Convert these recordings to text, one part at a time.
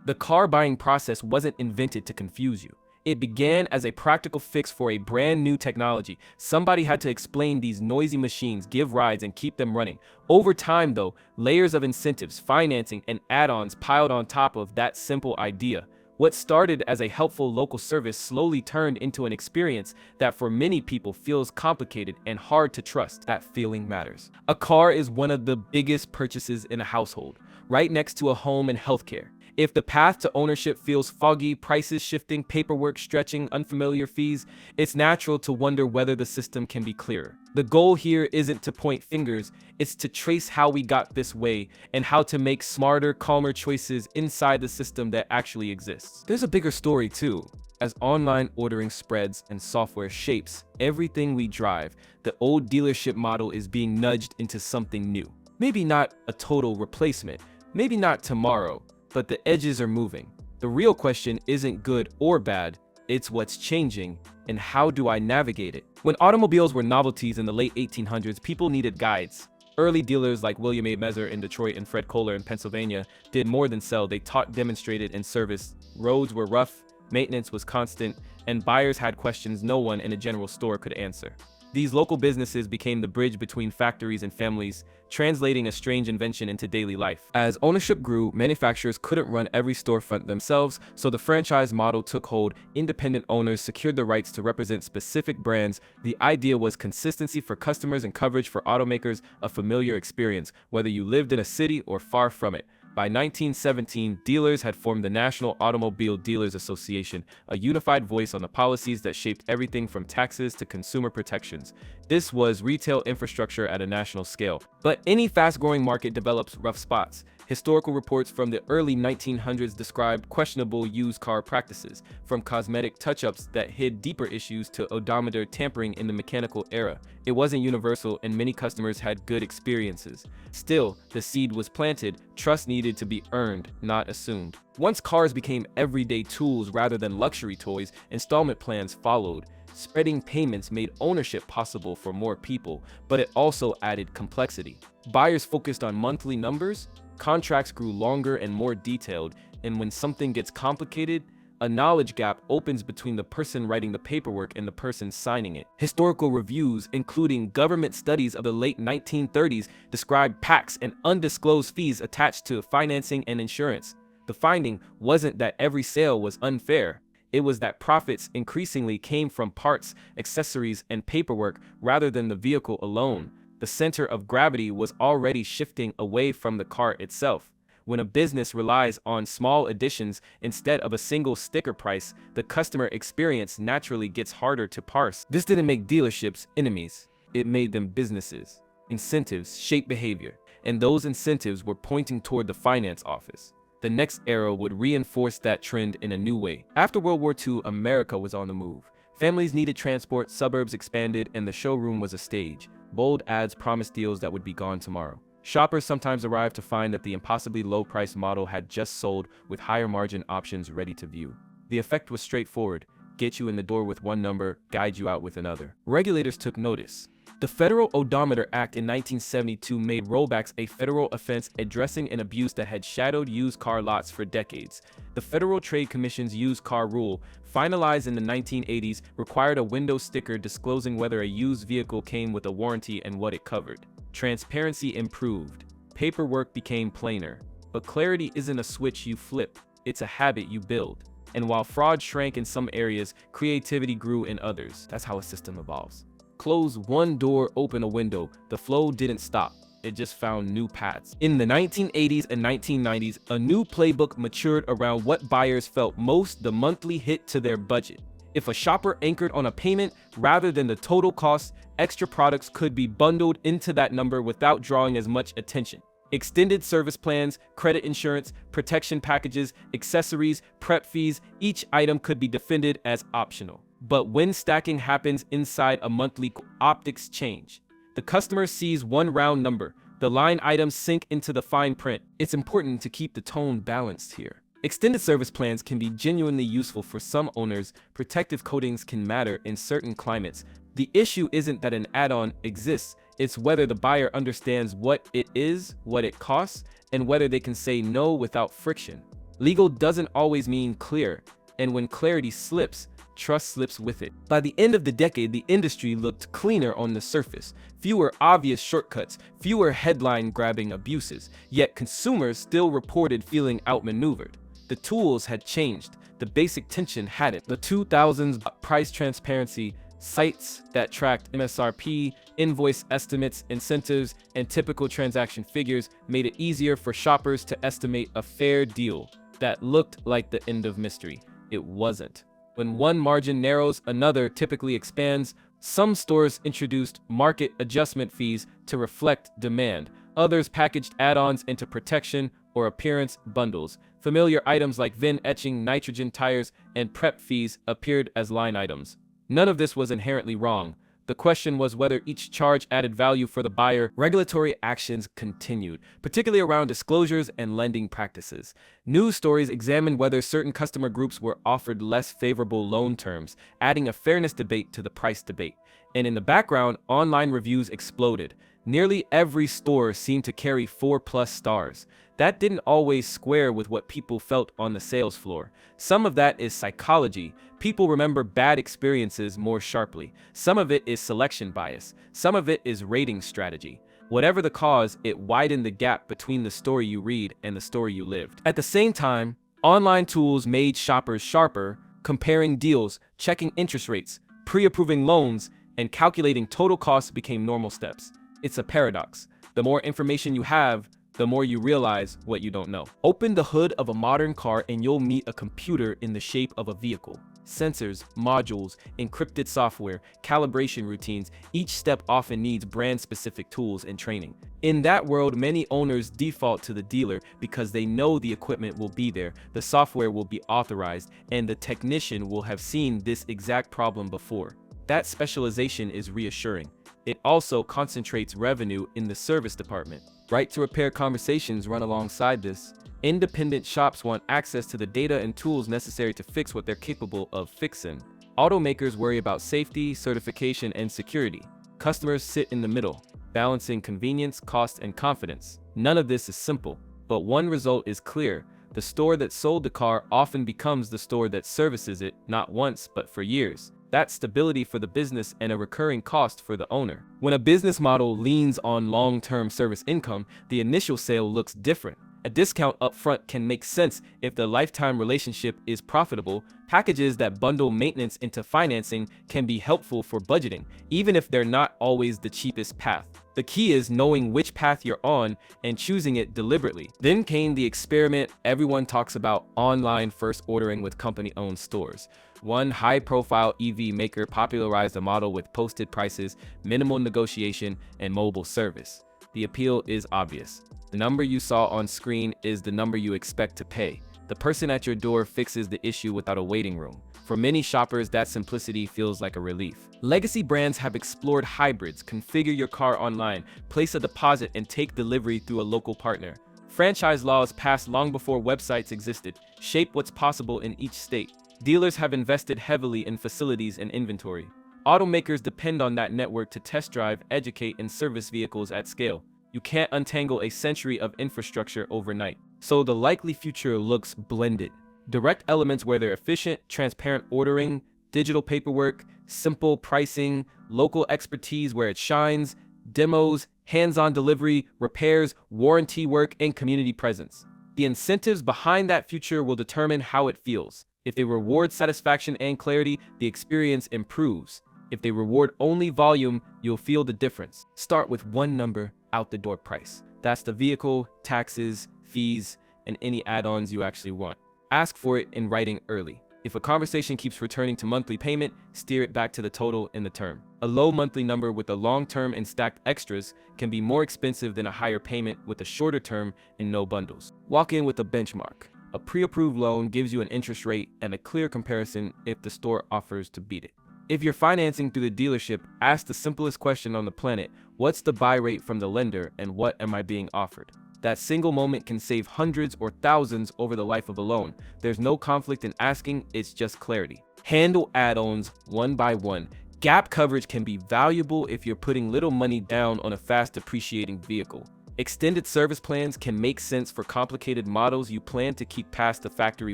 The car buying process wasn't invented to confuse you. It began as a practical fix for a brand new technology. Somebody had to explain these noisy machines, give rides, and keep them running. Over time, though, layers of incentives, financing, and add-ons piled on top of that simple idea. What started as a helpful local service slowly turned into an experience that for many people feels complicated and hard to trust. That feeling matters. A car is one of the biggest purchases in a household, right next to a home and healthcare. If the path to ownership feels foggy, prices shifting, paperwork stretching, unfamiliar fees, it's natural to wonder whether the system can be clearer. The goal here isn't to point fingers, it's to trace how we got this way and how to make smarter, calmer choices inside the system that actually exists. There's a bigger story too. As online ordering spreads and software shapes everything we drive, the old dealership model is being nudged into something new. Maybe not a total replacement, maybe not tomorrow, but the edges are moving. The real question isn't good or bad, it's what's changing, and how do I navigate it? When automobiles were novelties in the late 1800s, people needed guides. Early dealers like William A. Mezger in Detroit and Fred Kohler in Pennsylvania did more than sell, they taught, demonstrated, and serviced. Roads were rough, maintenance was constant, and buyers had questions no one in a general store could answer. These local businesses became the bridge between factories and families, translating a strange invention into daily life. As ownership grew, manufacturers couldn't run every storefront themselves, so the franchise model took hold. Independent owners secured the rights to represent specific brands. The idea was consistency for customers and coverage for automakers, a familiar experience, whether you lived in a city or far from it. By 1917, dealers had formed the National Automobile Dealers Association, a unified voice on the policies that shaped everything from taxes to consumer protections. This was retail infrastructure at a national scale. But any fast-growing market develops rough spots. Historical reports from the early 1900s described questionable used car practices, from cosmetic touch-ups that hid deeper issues to odometer tampering in the mechanical era. It wasn't universal, and many customers had good experiences. Still, the seed was planted. Trust needed to be earned, not assumed. Once cars became everyday tools rather than luxury toys, installment plans followed. Spreading payments made ownership possible for more people, but it also added complexity. Buyers focused on monthly numbers, contracts grew longer and more detailed, and when something gets complicated, a knowledge gap opens between the person writing the paperwork and the person signing it. Historical reviews, including government studies of the late 1930s, described PACs and undisclosed fees attached to financing and insurance. The finding wasn't that every sale was unfair. It was that profits increasingly came from parts, accessories, and paperwork rather than the vehicle alone. The center of gravity was already shifting away from the car itself. When a business relies on small additions instead of a single sticker price, the customer experience naturally gets harder to parse. This didn't make dealerships enemies, it made them businesses. Incentives shape behavior, and those incentives were pointing toward the finance office. The next era would reinforce that trend in a new way. After World War II, America was on the move. Families needed transport, suburbs expanded, and the showroom was a stage. Bold ads promised deals that would be gone tomorrow. Shoppers sometimes arrived to find that the impossibly low-priced model had just sold, with higher margin options ready to view. The effect was straightforward: get you in the door with one number, guide you out with another. Regulators took notice. The Federal Odometer Act in 1972 made rollbacks a federal offense, addressing an abuse that had shadowed used car lots for decades. The Federal Trade Commission's used car rule, finalized in the 1980s, required a window sticker disclosing whether a used vehicle came with a warranty and what it covered. Transparency improved. Paperwork became plainer. But clarity isn't a switch you flip, it's a habit you build. And while fraud shrank in some areas, creativity grew in others. That's how a system evolves. Close one door, open a window. The flow didn't stop. It just found new paths. In the 1980s and 1990s, a new playbook matured around what buyers felt most: the monthly hit to their budget. If a shopper anchored on a payment rather than the total cost, extra products could be bundled into that number without drawing as much attention. Extended service plans, credit insurance, protection packages, accessories, prep fees, each item could be defended as optional. But when stacking happens inside a monthly, optics change. The customer sees one round number. The line items sink into the fine print. It's important to keep the tone balanced here. Extended service plans can be genuinely useful for some owners. Protective coatings can matter in certain climates. The issue isn't that an add-on exists, it's whether the buyer understands what it is, what it costs, and whether they can say no without friction. Legal doesn't always mean clear, and when clarity slips, trust slips with it. By the end of the decade, the industry looked cleaner on the surface. Fewer obvious shortcuts, fewer headline-grabbing abuses, yet consumers still reported feeling outmaneuvered. The tools had changed, the basic tension hadn't. The 2000s price transparency, sites that tracked MSRP, invoice estimates, incentives, and typical transaction figures made it easier for shoppers to estimate a fair deal that looked like the end of mystery. It wasn't. When one margin narrows, another typically expands. Some stores introduced market adjustment fees to reflect demand. Others packaged add-ons into protection or appearance bundles. Familiar items like VIN etching, nitrogen tires, and prep fees appeared as line items. None of this was inherently wrong. The question was whether each charge added value for the buyer. Regulatory actions continued, particularly around disclosures and lending practices. News stories examined whether certain customer groups were offered less favorable loan terms, adding a fairness debate to the price debate. And in the background, online reviews exploded. Nearly every store seemed to carry 4+ stars. That didn't always square with what people felt on the sales floor. Some of that is psychology. People remember bad experiences more sharply. Some of it is selection bias. Some of it is rating strategy. Whatever the cause, it widened the gap between the story you read and the story you lived. At the same time, online tools made shoppers sharper, comparing deals, checking interest rates, pre-approving loans, and calculating total costs became normal steps. It's a paradox. The more information you have, the more you realize what you don't know. Open the hood of a modern car and you'll meet a computer in the shape of a vehicle. Sensors, modules, encrypted software, calibration routines, each step often needs brand-specific tools and training. In that world, many owners default to the dealer because they know the equipment will be there, the software will be authorized, and the technician will have seen this exact problem before. That specialization is reassuring. It also concentrates revenue in the service department. Right-to-repair conversations run alongside this. Independent shops want access to the data and tools necessary to fix what they're capable of fixing. Automakers worry about safety, certification, and security. Customers sit in the middle, balancing convenience, cost, and confidence. None of this is simple, but one result is clear. The store that sold the car often becomes the store that services it, not once, but for years. That's stability for the business and a recurring cost for the owner. When a business model leans on long-term service income, the initial sale looks different. A discount upfront can make sense if the lifetime relationship is profitable. Packages that bundle maintenance into financing can be helpful for budgeting, even if they're not always the cheapest path. The key is knowing which path you're on and choosing it deliberately. Then came the experiment everyone talks about: online first ordering with company-owned stores. One high-profile EV maker popularized a model with posted prices, minimal negotiation, and mobile service. The appeal is obvious. The number you saw on screen is the number you expect to pay. The person at your door fixes the issue without a waiting room. For many shoppers, that simplicity feels like a relief. Legacy brands have explored hybrids: configure your car online, place a deposit, and take delivery through a local partner. Franchise laws passed long before websites existed, shape what's possible in each state. Dealers have invested heavily in facilities and inventory. Automakers depend on that network to test drive, educate, and service vehicles at scale. You can't untangle a century of infrastructure overnight. So the likely future looks blended. Direct elements where they're efficient, transparent ordering, digital paperwork, simple pricing, local expertise where it shines, demos, hands-on delivery, repairs, warranty work, and community presence. The incentives behind that future will determine how it feels. If they reward satisfaction and clarity, the experience improves. If they reward only volume, you'll feel the difference. Start with one number: out the door price. That's the vehicle, taxes, fees, and any add-ons you actually want. Ask for it in writing early. If a conversation keeps returning to monthly payment, steer it back to the total in the term. A low monthly number with a long term and stacked extras can be more expensive than a higher payment with a shorter term and no bundles. Walk in with a benchmark. A pre-approved loan gives you an interest rate and a clear comparison if the store offers to beat it. If you're financing through the dealership, ask the simplest question on the planet: what's the buy rate from the lender and what am I being offered? That single moment can save hundreds or thousands over the life of a loan. There's no conflict in asking, it's just clarity. Handle add-ons one by one. Gap coverage can be valuable if you're putting little money down on a fast depreciating vehicle. Extended service plans can make sense for complicated models you plan to keep past the factory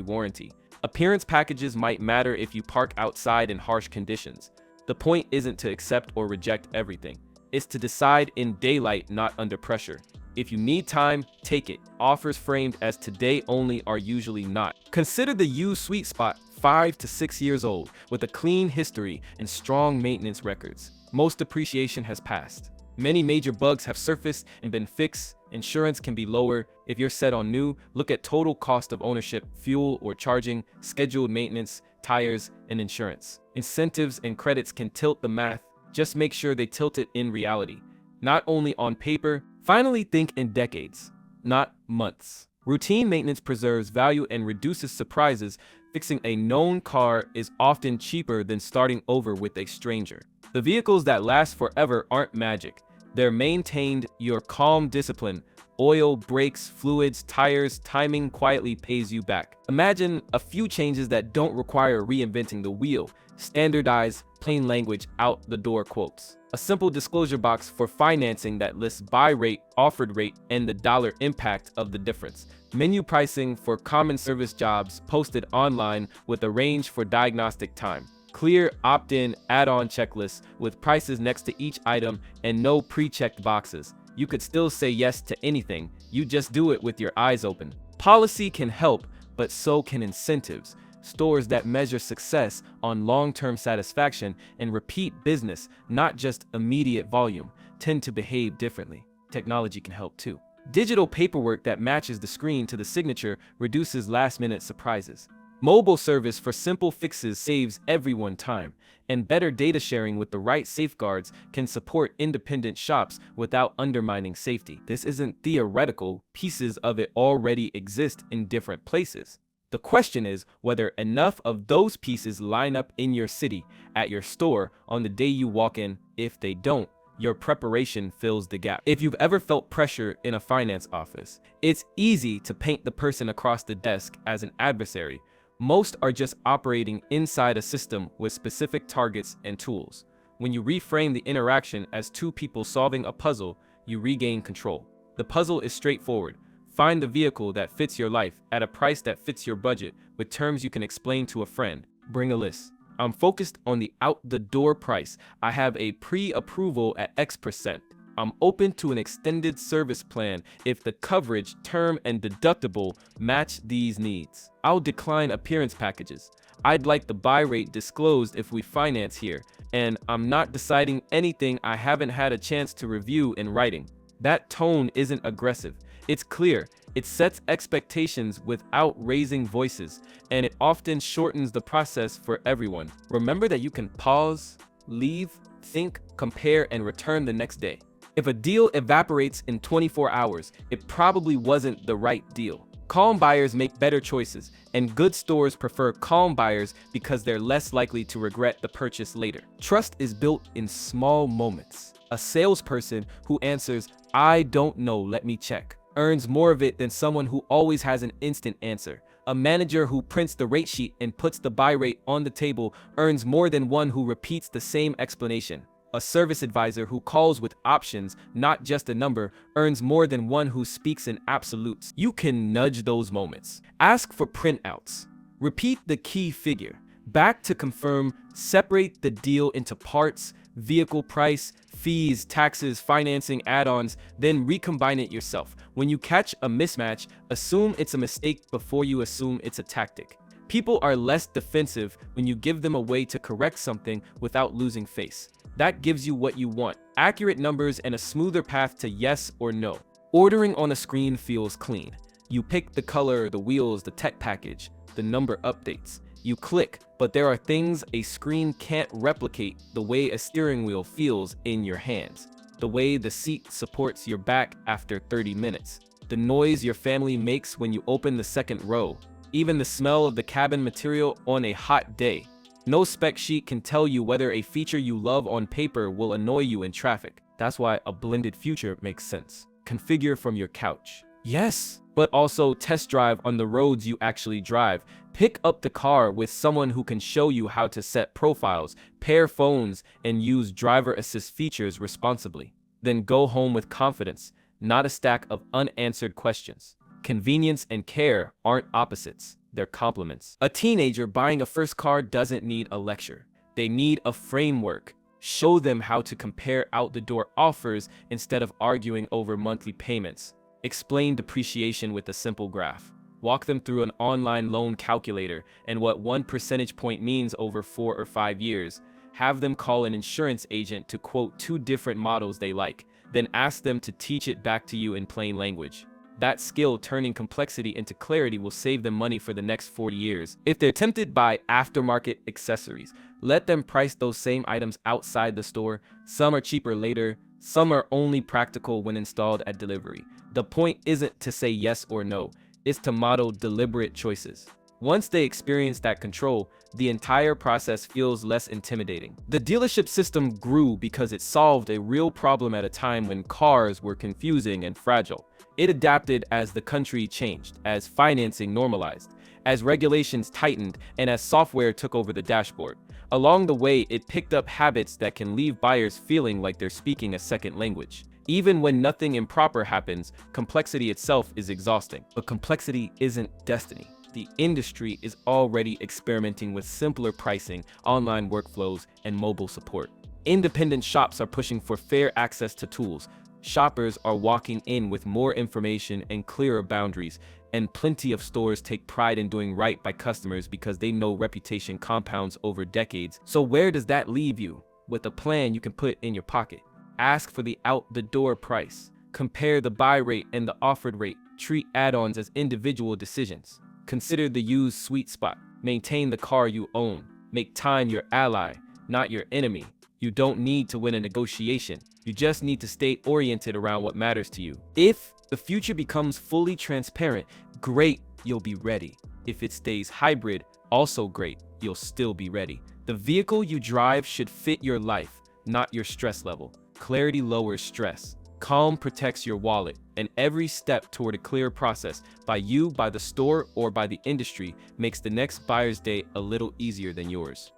warranty. Appearance packages might matter if you park outside in harsh conditions. The point isn't to accept or reject everything. It's to decide in daylight, not under pressure. If you need time, take it. Offers framed as today only are usually not. Consider the used sweet spot, 5 to 6 years old, with a clean history and strong maintenance records. Most depreciation has passed. Many major bugs have surfaced and been fixed. Insurance can be lower. If you're set on new, look at total cost of ownership, fuel or charging, scheduled maintenance, tires, and insurance. Incentives and credits can tilt the math. Just make sure they tilt it in reality, not only on paper. Finally, think in decades, not months. Routine maintenance preserves value and reduces surprises. Fixing a known car is often cheaper than starting over with a stranger. The vehicles that last forever aren't magic. They're maintained. Your calm discipline, oil, brakes, fluids, tires, timing quietly pays you back. Imagine a few changes that don't require reinventing the wheel. Standardize, plain language, out the door quotes. A simple disclosure box for financing that lists buy rate, offered rate, and the dollar impact of the difference. Menu pricing for common service jobs posted online with a range for diagnostic time. Clear opt-in add-on checklists with prices next to each item and no pre-checked boxes. You could still say yes to anything, you just do it with your eyes open. Policy can help, but so can incentives. Stores that measure success on long-term satisfaction and repeat business, not just immediate volume, tend to behave differently. Technology can help too. Digital paperwork that matches the screen to the signature reduces last-minute surprises. Mobile service for simple fixes saves everyone time, and better data sharing with the right safeguards can support independent shops without undermining safety. This isn't theoretical, pieces of it already exist in different places. The question is whether enough of those pieces line up in your city, at your store, on the day you walk in. If they don't, your preparation fills the gap. If you've ever felt pressure in a finance office, it's easy to paint the person across the desk as an adversary. Most are just operating inside a system with specific targets and tools. When you reframe the interaction as two people solving a puzzle, you regain control. The puzzle is straightforward. Find the vehicle that fits your life at a price that fits your budget with terms you can explain to a friend. Bring a list. I'm focused on the out-the-door price. I have a pre-approval at X%. I'm open to an extended service plan if the coverage, term, and deductible match these needs. I'll decline appearance packages. I'd like the buy rate disclosed if we finance here, and I'm not deciding anything I haven't had a chance to review in writing. That tone isn't aggressive. It's clear. It sets expectations without raising voices, and it often shortens the process for everyone. Remember that you can pause, leave, think, compare, and return the next day. If a deal evaporates in 24 hours, it probably wasn't the right deal. Calm buyers make better choices, and good stores prefer calm buyers because they're less likely to regret the purchase later. Trust is built in small moments. A salesperson who answers, "I don't know, let me check," earns more of it than someone who always has an instant answer. A manager who prints the rate sheet and puts the buy rate on the table earns more than one who repeats the same explanation. A service advisor who calls with options, not just a number, earns more than one who speaks in absolutes. You can nudge those moments. Ask for printouts. Repeat the key figure. Back to confirm. Separate the deal into parts, vehicle price, fees, taxes, financing, add-ons, then recombine it yourself. When you catch a mismatch, assume it's a mistake before you assume it's a tactic. People are less defensive when you give them a way to correct something without losing face. That gives you what you want: accurate numbers and a smoother path to yes or no. Ordering on a screen feels clean. You pick the color, the wheels, the tech package, the number updates. You click, but there are things a screen can't replicate: the way a steering wheel feels in your hands, the way the seat supports your back after 30 minutes, the noise your family makes when you open the second row, even the smell of the cabin material on a hot day. No spec sheet can tell you whether a feature you love on paper will annoy you in traffic. That's why a blended future makes sense. Configure from your couch. Yes, but also test drive on the roads you actually drive. Pick up the car with someone who can show you how to set profiles, pair phones, and use driver assist features responsibly. Then go home with confidence. not a stack of unanswered questions. Convenience and care aren't opposites, they're complements. A teenager buying a first car doesn't need a lecture. They need a framework. Show them how to compare out-the-door offers instead of arguing over monthly payments. Explain depreciation with a simple graph. Walk them through an online loan calculator and what 1 percentage point means over 4 or 5 years. Have them call an insurance agent to quote 2 different models they like, then ask them to teach it back to you in plain language. That skill, turning complexity into clarity, will save them money for the next 40 years. If they're tempted by aftermarket accessories, let them price those same items outside the store. Some are cheaper later, some are only practical when installed at delivery. The point isn't to say yes or no, it's to model deliberate choices. Once they experience that control, the entire process feels less intimidating. The dealership system grew because it solved a real problem at a time when cars were confusing and fragile. It adapted as the country changed, as financing normalized, as regulations tightened, and as software took over the dashboard. Along the way, it picked up habits that can leave buyers feeling like they're speaking a second language. Even when nothing improper happens, complexity itself is exhausting. But complexity isn't destiny. The industry is already experimenting with simpler pricing, online workflows, and mobile support. Independent shops are pushing for fair access to tools. Shoppers are walking in with more information and clearer boundaries, and plenty of stores take pride in doing right by customers because they know reputation compounds over decades. So where does that leave you? With a plan you can put in your pocket. Ask for the out-the-door price. Compare the buy rate and the offered rate. Treat add-ons as individual decisions. Consider the used sweet spot. Maintain the car you own. Make time your ally, not your enemy. You don't need to win a negotiation. You just need to stay oriented around what matters to you. If the future becomes fully transparent, great, you'll be ready. If it stays hybrid, also great, you'll still be ready. The vehicle you drive should fit your life, not your stress level. Clarity lowers stress. Calm protects your wallet, and every step toward a clear process, by you, by the store, or by the industry, makes the next buyer's day a little easier than yours.